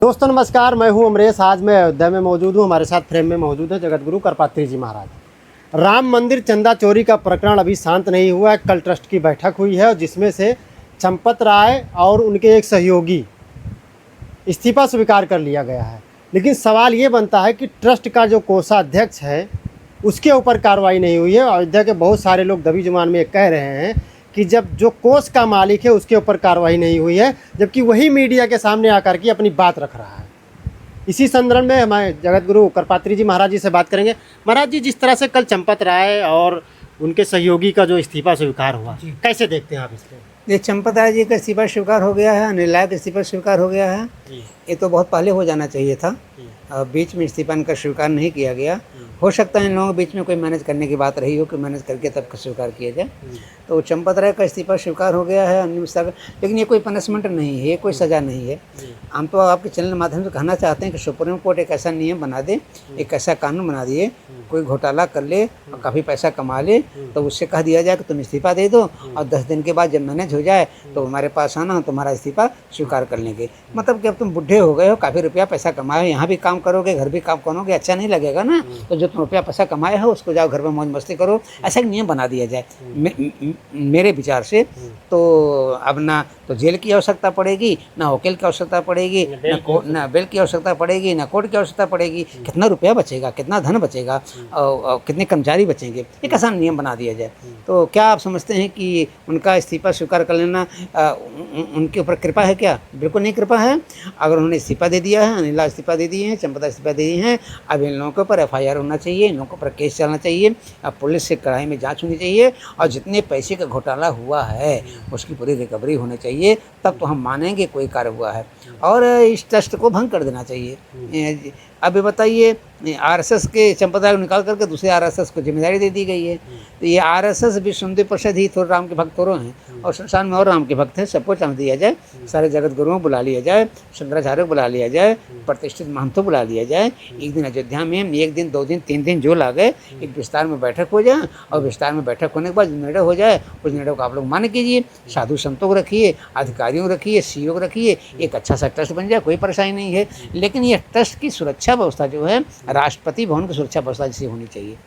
दोस्तों नमस्कार, मैं हूं अमरेश। आज मैं अयोध्या में मौजूद हूं। हमारे साथ फ्रेम में मौजूद है जगत गुरु करपात्री जी महाराज। राम मंदिर चंदा चोरी का प्रकरण अभी शांत नहीं हुआ है। कल ट्रस्ट की बैठक हुई है जिसमें से चंपत राय और उनके एक सहयोगी इस्तीफा स्वीकार कर लिया गया है। लेकिन सवाल ये बनता है कि ट्रस्ट का जो कोषाध्यक्ष है उसके ऊपर कार्रवाई नहीं हुई है। अयोध्या के बहुत सारे लोग दबी जुबान में कह रहे हैं कि जब जो कोष का मालिक है उसके ऊपर कार्रवाई नहीं हुई है, जबकि वही मीडिया के सामने आकर के अपनी बात रख रहा है। इसी संदर्भ में हमारे जगत गुरु करपात्री जी महाराज जी से बात करेंगे। महाराज जी, जिस तरह से कल चंपत राय और उनके सहयोगी का जो इस्तीफा स्वीकार हुआ, कैसे देखते हैं आप इसको? ये चंपत राय जी का इस्तीफा स्वीकार हो गया है, अनिल राय का इस्तीफा स्वीकार हो गया है। ये तो बहुत पहले हो जाना चाहिए था। बीच में इस्तीफा इनका स्वीकार नहीं किया गया। हो सकता है इन लोगों के बीच में कोई मैनेज करने की बात रही हो कि मैनेज करके तब स्वीकार किया जाए। तो चंपत राय का इस्तीफा स्वीकार हो गया है, अनिल मिश्रा का। लेकिन ये कोई पनिशमेंट नहीं है, ये कोई सज़ा नहीं है। हम तो आपके चैनल के माध्यम से कहना चाहते हैं कि सुप्रीम कोर्ट एक ऐसा नियम बना दे, एक ऐसा कानून बना दिए, कोई घोटाला कर ले और काफ़ी पैसा कमा ले तो उससे कह दिया जाए कि तुम इस्तीफा दे दो और 10 दिन के बाद जब मैनेज हो जाए तो हमारे पास आना, तुम्हारा इस्तीफा स्वीकार कर लेंगे। मतलब कि अब तुम बुढ़े हो गए हो, काफ़ी रुपया पैसा कमाए, यहाँ भी काम करोगे, घर भी काम करोगे, अच्छा नहीं लगेगा ना। तो जो तुम रुपया पैसा कमाए हो उसको जाओ घर में मौज मस्ती करो, ऐसा एक नियम बना दिया जाए मेरे विचार से। तो अब ना तो जेल की आवश्यकता पड़ेगी, ना वकील की आवश्यकता पड़ेगी, ना बेल की आवश्यकता पड़ेगी, ना कोर्ट की आवश्यकता पड़ेगी। कितना रुपया बचेगा, कितना धन बचेगा और कितने कर्मचारी बचेंगे, एक आसान नियम बना दिया जाए। तो क्या आप समझते हैं कि उनका इस्तीफा स्वीकार कर लेना उनके ऊपर कृपा है? क्या बिल्कुल नहीं कृपा है। अगर उन्होंने इस्तीफा दे दिया है, अनिला इस्तीफा दे दिए हैं, चंपता इस्तीफा दे दिए हैं, अब इन लोगों के ऊपर FIR होना चाहिए, इन लोगों के ऊपर केस चलना चाहिए, अब पुलिस से कड़ाई में जांच होनी चाहिए और जितने पैसे का घोटाला हुआ है उसकी पूरी रिकवरी होनी चाहिए। तब तो हम मानेंगे कोई कार्य हुआ है। और इस ट्रस्ट को भंग कर देना चाहिए। अब ये बताइए, RSS के चंपत राय को निकाल करके दूसरे RSS को जिम्मेदारी दे दी गई है। तो ये RSS भी सुंदर परिषद ही थोड़े राम के भक्त थोड़े हैं और संसार में और राम के भक्त हैं। सबको चांस दिया जाए, सारे जगत गुरुओं को बुला लिया जाए, शंकराचार्य को बुला लिया जाए, प्रतिष्ठित महंतों बुला लिया जाए। एक दिन अयोध्या में 1 दिन 2 दिन 3 दिन जो लागे एक विस्तार में बैठक हो जाए और विस्तार में बैठक होने के बाद निर्णय हो जाए उस निर्णय को आप लोग मान्य कीजिए। साधु संतों को रखिए, अधिकारियों को रखिए, CEO को रखिए, एक अच्छा सा ट्रस्ट बन जाए, कोई परेशानी नहीं है। लेकिन ये ट्रस्ट की सुरक्षा व्यवस्था जो है राष्ट्रपति भवन की सुरक्षा व्यवस्था जैसी होनी चाहिए।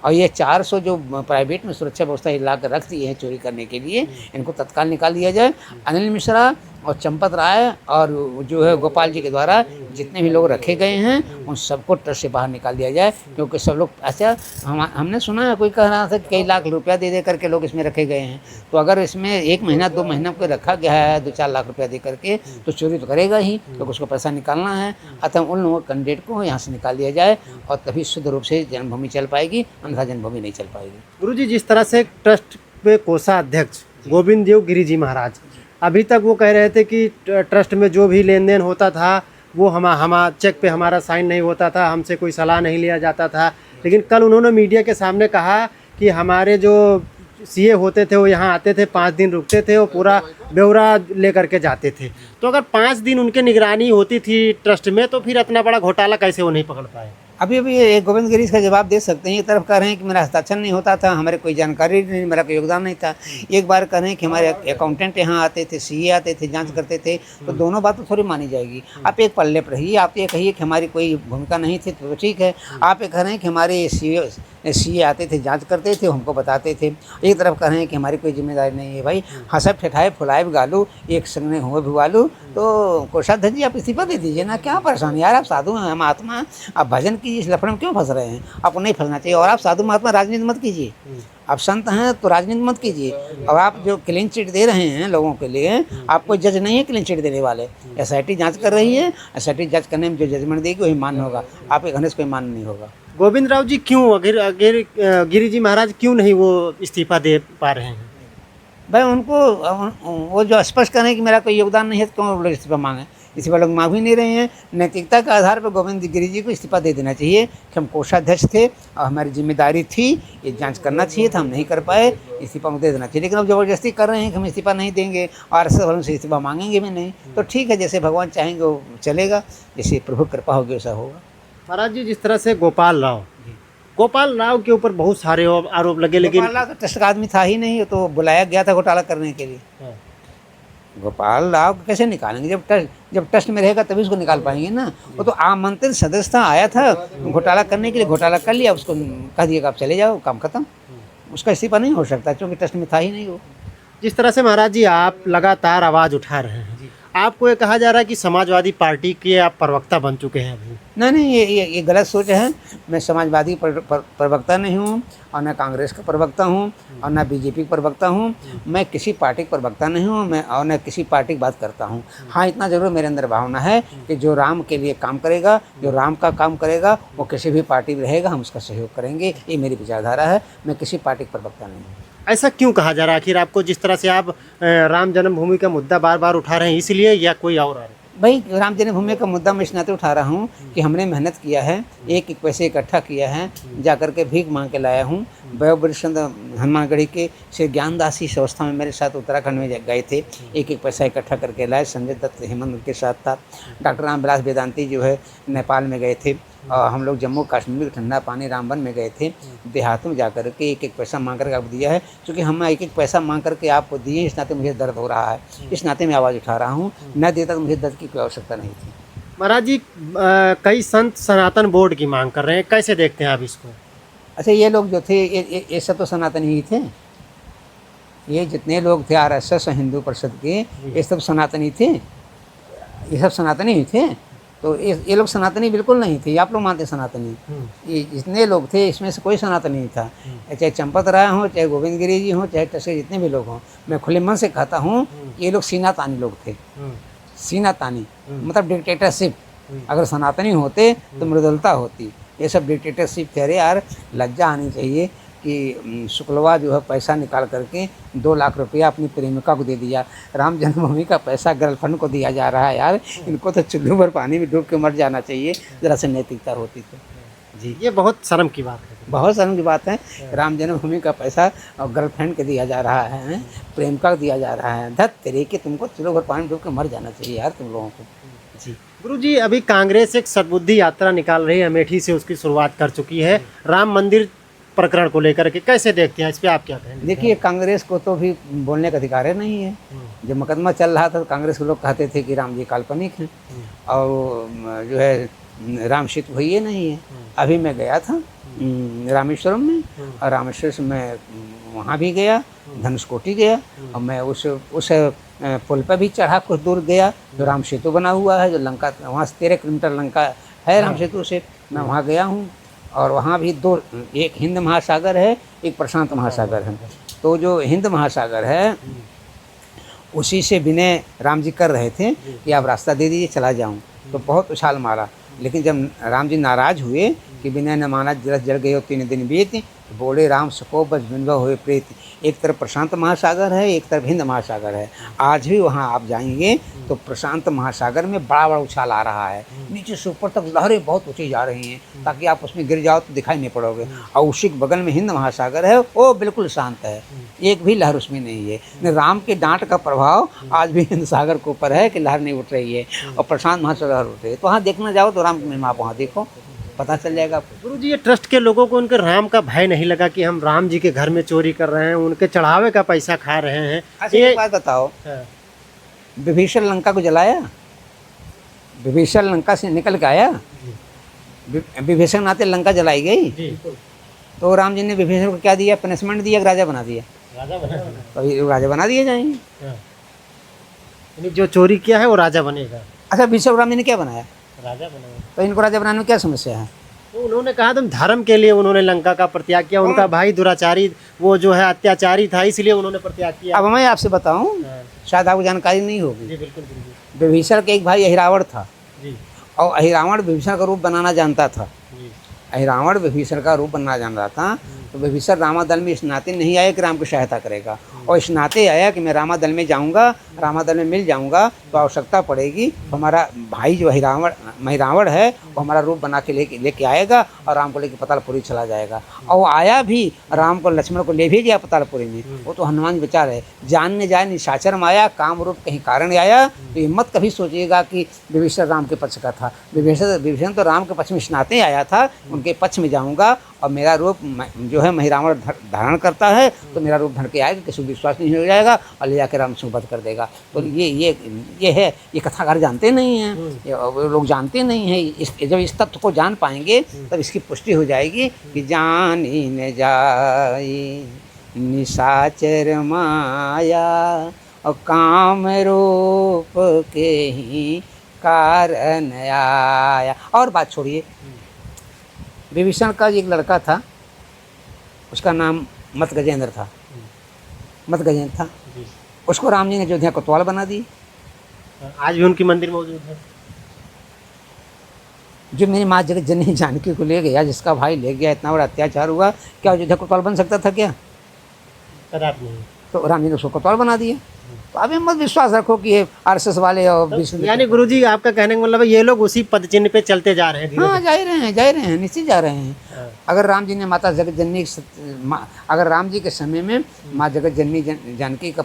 और ये 400 जो प्राइवेट में सुरक्षा व्यवस्था ला कर रख दी है चोरी करने के लिए, इनको तत्काल निकाल दिया जाए। अनिल मिश्रा और चंपत राय और जो है गोपाल जी के द्वारा जितने भी लोग रखे गए हैं उन सबको ट्रस्ट से बाहर निकाल दिया जाए। क्योंकि सब लोग ऐसा हमने सुना है, कोई कह रहा था कि कई लाख रुपया दे करके लोग इसमें रखे गए हैं। तो अगर इसमें 1 महीना 2 महीना को रखा गया है 2-4 लाख रुपया दे करके तो चोरी तो करेगा ही, क्योंकि उसको पैसा निकालना है। अतः उन लोगों कैंडिडेट को यहाँ से निकाल दिया जाए और तभी शुद्ध रूप से जन्मभूमि चल पाएगी, अन्यथा जन्मभूमि नहीं चल पाएगी। गुरु जी, जिस तरह से ट्रस्ट पे कोषाध्यक्ष गोविंद देव गिरी जी महाराज अभी तक वो कह रहे थे कि ट्रस्ट में जो भी लेन देन होता था वो हम चेक पे हमारा साइन नहीं होता था, हमसे कोई सलाह नहीं लिया जाता था। लेकिन कल उन्होंने मीडिया के सामने कहा कि हमारे जो CA होते थे वो यहाँ आते थे, 5 दिन रुकते थे और पूरा ब्यौरा लेकर के जाते थे। तो अगर 5 दिन उनके निगरानी होती थी ट्रस्ट में तो फिर इतना बड़ा घोटाला कैसे वो नहीं पकड़ पाए? अभी एक गोविंद गिरीश का जवाब दे सकते हैं। एक तरफ कह रहे हैं कि मेरा हस्ताक्षर नहीं होता था, हमारे कोई जानकारी नहीं, मेरा कोई योगदान नहीं था। एक बार कह रहे हैं कि हमारे अकाउंटेंट यहाँ आते थे, CA आते थे, जांच करते थे। तो दोनों बात तो थोड़ी मानी जाएगी। आप एक पल्ले पर रहिए। आप ये कहिए कि हमारी कोई भूमिका नहीं थी तो ठीक है। आप ये कह रहे हैं कि हमारे CA आते थे, जांच करते थे, हमको बताते थे। एक तरफ कह रहे हैं कि हमारी कोई जिम्मेदारी नहीं है। भाई हंसब ठठाए फुलाए गालू एक संग हुए भिवालू। तो कोषाध्यक्ष जी आप इस्तीफा दे दीजिए ना, क्या परेशानी यार। आप साधु हैं, हम आत्मा हैं, आप भजन कीजिए। इस लफड़े में क्यों फंस रहे हैं? आपको नहीं फंसना चाहिए। और आप साधु महात्मा राजनीति मत कीजिए। आप संत हैं तो राजनीति मत कीजिए। और आप जो क्लीन चिट दे रहे हैं लोगों के लिए, आप कोई जज नहीं है क्लीन चिट देने वाले। SIT जांच कर रही है, SIT जांच करने में जो जजमेंट देगी वही मान्य होगा। आपके कहने से कोई मान्य नहीं होगा। गोविंद राव जी क्यों गिरी जी महाराज क्यों नहीं वो इस्तीफा दे पा रहे हैं? भाई उनको वो जो स्पष्ट करें कि मेरा कोई योगदान नहीं है तो क्यों लोग इस्तीफा मांगे? इस्तीफा लोग मांग भी नहीं रहे हैं। नैतिकता के आधार पर गोविंद गिरी जी को इस्तीफा दे देना चाहिए कि हम कोषाध्यक्ष थे और हमारी जिम्मेदारी थी, ये जांच करना चाहिए था, हम नहीं कर पाए, इस्तीफा दे देना चाहिए। लेकिन अब ज़बरदस्ती कर रहे हैं कि हम इस्तीफा नहीं देंगे और RSS वालों से इस्तीफा मांगेंगे भी नहीं। तो ठीक है, जैसे भगवान चाहेंगे वो चलेगा, जैसे प्रभु कृपा होगी वैसा होगा। महाराज जी, जिस तरह से गोपाल राव के ऊपर बहुत सारे आरोप लगे, लेकिन गोपाल राव तो ट्रस्ट का आदमी था ही नहीं, तो बुलाया गया था घोटाला करने के लिए। गोपाल राव को कैसे निकालेंगे? जब ट्रस्ट में रहेगा तभी उसको निकाल पाएंगे ना। वो तो आमंत्रित सदस्य था, आया था घोटाला करने के लिए, घोटाला कर लिया, उसको कह दिया कि आप चले जाओ, काम खत्म। उसका इस्तीफा नहीं हो सकता क्योंकि ट्रस्ट में था ही नहीं वो। जिस तरह से महाराज जी आप लगातार आवाज़ उठा रहे हैं, आपको ये कहा जा रहा है कि समाजवादी पार्टी के आप प्रवक्ता बन चुके हैं अभी। नहीं, ये गलत सोच है। मैं समाजवादी प्रवक्ता नहीं हूँ, और न कांग्रेस का प्रवक्ता हूँ, और न बीजेपी का प्रवक्ता हूँ। मैं किसी पार्टी का प्रवक्ता नहीं हूँ, मैं और न किसी पार्टी की बात करता हूँ। हाँ, इतना ज़रूर मेरे अंदर भावना है कि जो राम के लिए काम करेगा, जो राम का काम करेगा, वो किसी भी पार्टी में रहेगा, हम उसका सहयोग करेंगे। ये मेरी विचारधारा है। मैं किसी पार्टी का प्रवक्ता नहीं हूँ। ऐसा क्यों कहा जा रहा है आखिर आपको? जिस तरह से आप राम जन्मभूमि का मुद्दा बार बार उठा रहे हैं, इसलिए या कोई और है? भाई, राम जन्मभूमि का मुद्दा मैं इस नाते उठा रहा हूँ कि हमने मेहनत किया है, एक एक पैसे इकट्ठा किया है, जा कर के भीख मांग के लाया हूँ। वयोवृद्ध हनुमानगढ़ी के श्री ज्ञानदास जी संस्था में मेरे साथ उत्तराखंड में गए थे, एक एक पैसा इकट्ठा करके लाए। संजय दत्त हेमंत उनके साथ था। डॉक्टर रामविलास वेदांती जो है नेपाल में गए थे, और हम लोग जम्मू कश्मीर ठंडा पानी रामबन में गए थे। देहातों में जा कर के एक एक पैसा मांग करके आपको दिया है। क्योंकि हम एक एक पैसा मांग करके आपको दिए, इस नाते मुझे दर्द हो रहा है, इस नाते मैं आवाज़ उठा रहा हूँ। न देता तो मुझे दर्द की कोई आवश्यकता नहीं थी। महाराज जी कई संत सनातन बोर्ड की मांग कर रहे हैं, कैसे देखते हैं आप इसको? अच्छा, ये लोग जो थे ये सब तो सनातनी ही थे। ये जितने लोग थे RSS हिंदू परिषद के, ये सब सनातनी थे, ये सब सनातनी ही थे। तो ये लोग सनातनी बिल्कुल नहीं थे। आप लोग मानते सनातनी? ये जितने लोग थे इसमें से कोई सनातनी नहीं था। चाहे चंपत राय हों, चाहे गोविंद गिरी जी हों, चाहे टसे जितने भी लोग हों, मैं खुले मन से कहता हूँ ये लोग सीना तानी लोग थे। सीना तानी मतलब डिक्टेटरशिप। अगर सनातनी होते तो मृदुलता होती। ये सब डिक्टेटरशिप थे। अरे यार, लज्जा आनी चाहिए कि शुक्लवा जो है पैसा निकाल करके 2 लाख रुपया अपनी प्रेमिका को दे दिया। राम जन्मभूमि का पैसा गर्लफ्रेंड को दिया जा रहा है। यार, इनको तो चुल्लू भर पानी में डूब के मर जाना चाहिए, ज़रा से नैतिकता होती तो। जी, ये बहुत शर्म की बात है। बहुत शर्म की बात है। राम जन्मभूमि का पैसा और गर्लफ्रेंड के दिया जा रहा है, प्रेमिका को दिया जा रहा है। धत तेरे के, तुमको चुल्लू भर पानी में डूब के मर जाना चाहिए यार तुम लोगों को। जी गुरुजी, अभी कांग्रेस एक सद्बुद्धि यात्रा निकाल रही है, अमेठी से उसकी शुरुआत कर चुकी है राम मंदिर प्रकरण को लेकर के, कैसे देखते हैं इस पे, आप क्या कहेंगे? देखिए, कांग्रेस को तो भी बोलने का अधिकार नहीं है। जब मुकदमा चल रहा था तो कांग्रेस के लोग कहते थे कि राम जी काल्पनिक हैं, और जो है राम सीत भइये नहीं है। अभी मैं गया था रामेश्वरम में, और रामेश्वर से मैं वहाँ भी गया, धनुषकोटी गया, और मैं उस पुल पर भी चढ़ा, कुछ दूर गया जो राम सेतु बना हुआ है, जो लंका वहाँ से 13 किलोमीटर लंका है राम सेतु से। मैं वहाँ गया हूँ, और वहाँ भी 2, एक हिंद महासागर है, एक प्रशांत महासागर है। तो जो हिंद महासागर है उसी से विनय राम जी कर रहे थे कि आप रास्ता दे दीजिए, चला जाऊँ। तो बहुत उछाल मारा, लेकिन जब राम जी नाराज़ हुए कि विनय न माना, जरस जल गए 3 दिन बीत, बोले राम सको बस बिनवा हुए प्रेत। एक तरफ प्रशांत महासागर है, एक तरफ हिंद महासागर है। आज भी वहाँ आप जाएंगे तो प्रशांत महासागर में बड़ा बड़ा उछाल आ रहा है, नीचे से ऊपर तक लहरें बहुत ऊँची जा रही हैं, ताकि आप उसमें गिर जाओ तो दिखाई नहीं पड़ोगे। और उसी के बगल में हिंद महासागर है, वो बिल्कुल शांत है, एक भी लहर उसमें नहीं है। राम के डांट का प्रभाव आज भी हिंद सागर के ऊपर है कि लहर नहीं उठ रही है, और प्रशांत महासागर उठ रही है। तो वहाँ देखना जाओ तो राम की महिमा आप वहाँ देखो, पता चल जाएगा आपको। गुरुजी, ये ट्रस्ट के लोगों को उनके राम का भय नहीं लगा कि हम राम जी के घर में चोरी कर रहे हैं, उनके चढ़ावे का पैसा खा रहे हैं? अच्छा, एक बात बताओ, विभीषण लंका को जलाया? विभीषण लंका से निकल के आया? विभीषण नाते लंका जलाई गई। तो राम जी ने विभीषण को क्या दिया? पनिशमेंट दिया, राजा बना दिया। तो राजा बना दिए जाएंगे। जो चोरी किया है वो राजा बनेगा। अच्छा, विभीषण राम जी ने क्या बनाया? राजा बनेगा। तो इनको राजा बनाने में क्या समस्या है? तो उन्होंने कहा तुम धर्म के लिए उन्होंने लंका का परित्याग किया, उनका भाई दुराचारी, वो जो है अत्याचारी था, इसलिए उन्होंने परित्याग किया। अब मैं आपसे बताऊं, शायद आपको जानकारी नहीं होगी। जी बिल्कुल। विभीषण के एक भाई अहिरावण था, जी, और अहिरावण विभीषण का रूप बनाना जानता था। जी, अहिरावण विभीषण का रूप बनना जान रहा था। तो विभीषण रामादल में इस नाते नहीं आया कि राम की सहायता करेगा, और इस नाते आया कि मैं रामादल में जाऊंगा, रामादल में मिल जाऊंगा, तो आवश्यकता पड़ेगी तो हमारा भाई जो महिरावण है वो हमारा रूप बना के लेके आएगा, और राम को लेके पतालपुरी चला जाएगा। और वो आया भी, राम को लक्ष्मण को ले भी गया पतालपुरी में। वो तो हनुमान विचार है, जानने जाए निशाचर माया, काम रूप कहीं कारण आया। तो ये मत कभी सोचिएगा कि विभीषण राम के पक्ष का था। विभीषण तो राम के पक्ष में इस नाते आया था, उनके पक्ष में जाऊँगा, और मेरा रूप जो है महिरावण धारण करता है, तो मेरा रूप धर के आएगा, किसी को विश्वास नहीं हो जाएगा और ले जाकर राम से वध कर देगा। तो ये है, ये कथाकार जानते नहीं हैं, वो लोग जानते नहीं हैं। जब इस तत्व को जान पाएंगे तब इसकी पुष्टि हो जाएगी कि जानी न जाई निशाचर माया और काम रूप के ही कारण आया। और बात छोड़िए, विभीषण का एक लड़का था, उसका नाम मत गजेंद्र था, मत गजेंद्र था। उसको राम जी ने अयोध्या कोतवाल बना दी। आज भी उनकी मंदिर मौजूद है। जो मेरी माँ जगत जननी जानकी को ले गया, जिसका भाई ले गया, इतना बड़ा अत्याचार हुआ, क्या अयोध्या कोतवाल बन सकता था क्या? कदापि नहीं। तो राम जी ने उसको कोतवाल बना दिया। तो अभी मत विश्वास रखो कि ये आरएसएस वाले और तो यानी गुरुजी आपका कहने का मतलब है ये लोग उसी पद चिन्ह पे चलते जा रहे हैं धीरे हाँ, जा रहे हैं, निश्चित जा रहे हैं। अगर राम जी ने माता जगत जननी, अगर राम जी के समय में माँ जगत जननी जानकी का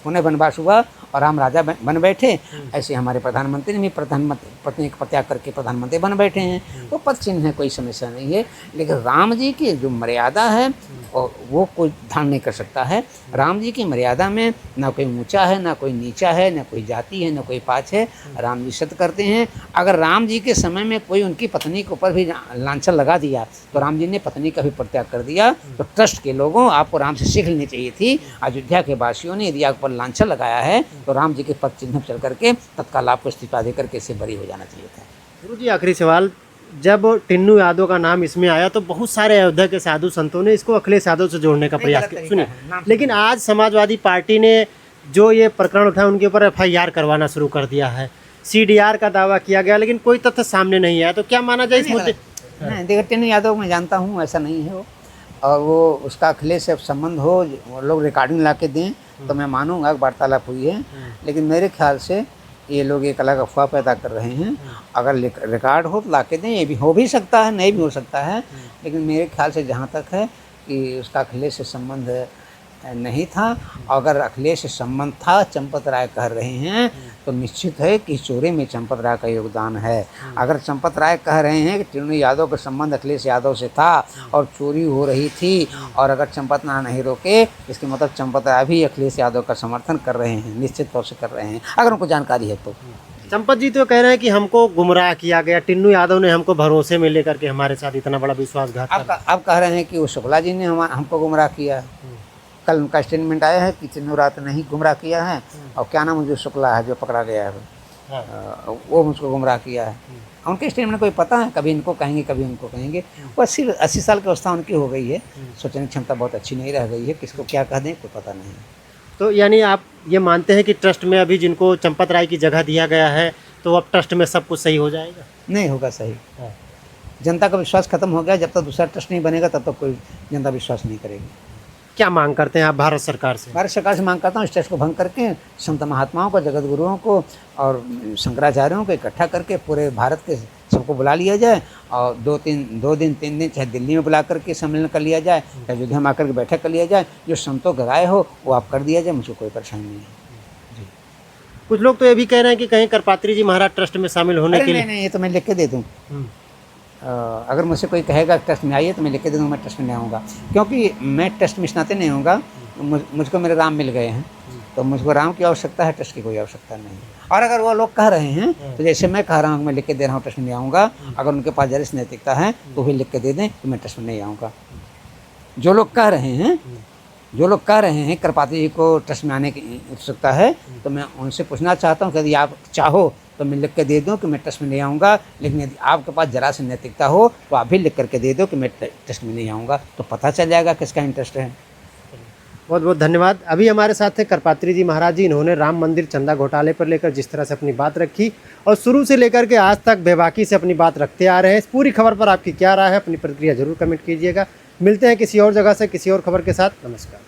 पुनः वनवास हुआ और राम राजा बन बैठे, ऐसे हमारे प्रधानमंत्री ने प्रधानमंत्री पत्नी का त्याग करके प्रधानमंत्री बन बैठे हैं। तो पद चिन्ह है, कोई समस्या नहीं है। लेकिन राम जी की जो मर्यादा है और वो कोई धारण नहीं कर सकता है। राम जी की मर्यादा में ना कोई ऊंचा है, ना कोई नीचा है, ना कोई जाति है, ना कोई पाँच है। राम जी सत्य करते हैं। अगर राम जी के समय में कोई उनकी पत्नी के ऊपर भी लांछन लगा दिया तो राम जी ने पत्नी का भी परित्याग कर दिया। तो ट्रस्ट के लोगों, आपको राम से सीख लेनी चाहिए थी। अयोध्या के वासियों ने यदि आप पर लांछन लगाया है तो राम जी के पद चिन्ह चल करके तत्काल आपको इस्तीफा दे करके इससे बरी हो जाना चाहिए था। गुरुजी आखिरी सवाल, जब टिन्नू यादव का नाम इसमें आया तो बहुत सारे अयोध्या के साधु संतों ने इसको अखिलेश यादव से जोड़ने का प्रयास किया। सुनिए, लेकिन आज समाजवादी पार्टी ने जो ये प्रकरण उठाया उनके ऊपर FIR करवाना शुरू कर दिया है। CDR का दावा किया गया, लेकिन कोई तथ्य सामने नहीं आया। तो क्या माना जाए इस मुद्दे? नहीं, देखो टिन्नू यादव मैं जानता हूँ, ऐसा नहीं है वो। और वो उसका अखिलेश से संबंध हो, वो लोग रिकॉर्डिंग ला के दें तो मैं मानूंगा कि वार्तालाप हुई है। लेकिन मेरे ख्याल से ये लोग एक अलग अफवाह पैदा कर रहे हैं। अगर रिकॉर्ड हो तो ला के दें, ये भी हो भी सकता है, नहीं भी हो सकता है। लेकिन मेरे ख्याल से जहाँ तक है कि उसका अखिलेश से संबंध नहीं था। अगर अखिलेश से संबंध था, चंपत राय कह रहे हैं, तो निश्चित है कि चोरी में चंपत राय का योगदान है। अगर चंपत राय कह रहे हैं कि टिन्नू यादव का संबंध अखिलेश यादव से था और चोरी हो रही थी, और अगर चंपत राय नहीं रोके, इसके मतलब चंपत राय भी अखिलेश यादव का समर्थन कर रहे हैं, निश्चित तौर से कर रहे हैं, अगर उनको जानकारी है तो। चंपत जी तो कह रहे हैं कि हमको गुमराह किया गया, टिन्नू यादव ने हमको भरोसे में लेकर के हमारे साथ इतना बड़ा विश्वासघात किया। आप कह रहे हैं कि वो शुक्ला जी ने हमको गुमराह किया। कल उनका स्टेटमेंट आया है कि टिन्नू रात ने ही गुमराह किया है, और क्या नाम जो शुक्ला है जो पकड़ा गया है वो मुझको गुमराह किया है। उनके स्टेटमेंट कोई पता है, कभी इनको कहेंगे कभी उनको कहेंगे। वो 80 साल की अवस्था उनकी हो गई है, सोचने की क्षमता बहुत अच्छी नहीं रह गई है, किसको क्या कह दें कोई पता नहीं। तो यानी आप ये मानते हैं कि ट्रस्ट में अभी जिनको चंपत राय की जगह दिया गया है तो अब ट्रस्ट में सब कुछ सही हो जाएगा? नहीं होगा सही। जनता का विश्वास खत्म हो गया। जब तक दूसरा ट्रस्ट नहीं बनेगा तब तक कोई जनता विश्वास नहीं करेगी। क्या मांग करते हैं आप भारत सरकार से? भारत सरकार से मांग करता हूँ, इस टेस्ट को भंग करके संत महात्माओं को, जगत गुरुओं को और शंकराचार्यों को इकट्ठा करके पूरे भारत के सबको बुला लिया जाए, और 2 दिन 3 दिन चाहे दिल्ली में बुला करके सम्मेलन कर लिया जाए, चाहे अयोध्या में आकर के बैठक कर लिया जाए। जो संतों का राय हो वो आप कर दिया जाए, मुझे कोई परेशानी नहीं है। जी। कुछ लोग तो ये भी कह रहे हैं कि कहीं करपात्री जी महाराज ट्रस्ट में शामिल होने के लिए। नहीं, ये तो मैं लिख के दे दूँ। अगर मुझसे कोई कहेगा ट्रस्ट में आइए तो मैं लिख के दे दूँगा, मैं ट्रस्ट में नहीं आऊँगा, क्योंकि मैं ट्रस्ट में इस नाते नहीं आऊँगा। मुझको मेरे राम मिल गए हैं, तो मुझको राम की आवश्यकता है, ट्रस्ट की कोई आवश्यकता नहीं। और अगर वो लोग कह रहे हैं तो जैसे मैं कह रहा हूँ, मैं लिख के दे रहा हूँ ट्रस्ट में नहीं आऊँगा, अगर उनके पास जरिस नैतिकता है तो भी लिख के दे दें तो मैं ट्रस्ट में नहीं आऊँगा। जो लोग कह रहे हैं करपात्री जी को ट्रस्ट में आने की उत्सुकता है, तो मैं उनसे पूछना चाहता हूँ कि यदि आप चाहो तो मैं लिख के दे दूँ कि मैं ट्रस्ट में नहीं आऊँगा। लेकिन यदि आपके पास जरा से नैतिकता हो तो आप भी लिख करके दे दो कि मैं ट्रस्ट में नहीं आऊँगा, तो पता चल जाएगा किसका इंटरेस्ट है। बहुत बहुत धन्यवाद। अभी हमारे साथ थे करपात्री जी महाराज जी। इन्होंने राम मंदिर चंदा घोटाले पर लेकर जिस तरह से अपनी बात रखी और शुरू से लेकर के आज तक बेबाकी से अपनी बात रखते आ रहे हैं। इस पूरी खबर पर आपकी क्या राय है, अपनी प्रतिक्रिया जरूर कमेंट कीजिएगा। मिलते हैं किसी और जगह से किसी और खबर के साथ। नमस्कार।